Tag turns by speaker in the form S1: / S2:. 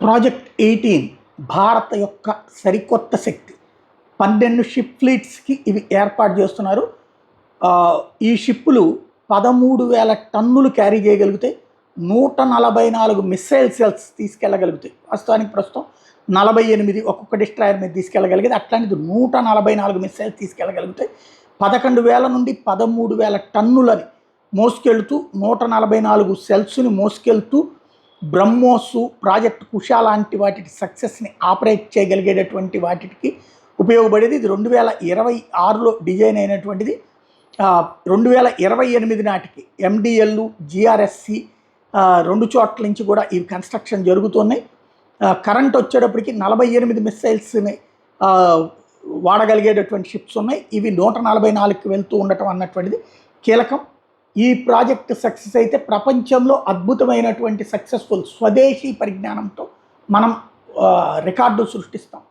S1: Project 18 భారత యొక్క సరికొత్త శక్తి. 12 షిప్ ఫ్లీట్స్కి ఇవి ఏర్పాటు చేస్తున్నారు. ఈ షిప్పులు 13,000 టన్నులు క్యారీ చేయగలుగుతాయి. 144 మిస్సైల్ సెల్స్ తీసుకెళ్ళగలుగుతాయి. ప్రస్తుతం 48 ఒక్కొక్క డిస్ట్రాయర్ మీద తీసుకెళ్ళగలిగేది. అట్లాంటిది 144 మిస్సైల్స్ తీసుకెళ్ళగలుగుతాయి. 11,000 నుండి 13,000 టన్నులని మోసుకెళ్తూ 144 సెల్స్ని మోసుకెళ్తూ బ్రహ్మోసు, ప్రాజెక్ట్ కుష లాంటి వాటి సక్సెస్ని ఆపరేట్ చేయగలిగేటటువంటి వాటికి ఉపయోగపడేది. ఇది 2026లో డిజైన్ అయినటువంటిది. 2028 నాటికి MDL, GRSC 2 చోట్ల నుంచి కూడా ఈ కన్స్ట్రక్షన్ జరుగుతున్నాయి. కరెంట్ వచ్చేటప్పటికి 48 మిస్సైల్స్ని వాడగలిగేటటువంటి షిప్స్ ఉన్నాయి. ఇవి 144కి వెళ్తూ ఉండటం అన్నటువంటిది కీలకం. ఈ ప్రాజెక్ట్ సక్సెస్ అయితే ప్రపంచంలో అద్భుతమైనటువంటి సక్సెస్ఫుల్ స్వదేశీ పరిజ్ఞానంతో మనం రికార్డు సృష్టిస్తాం.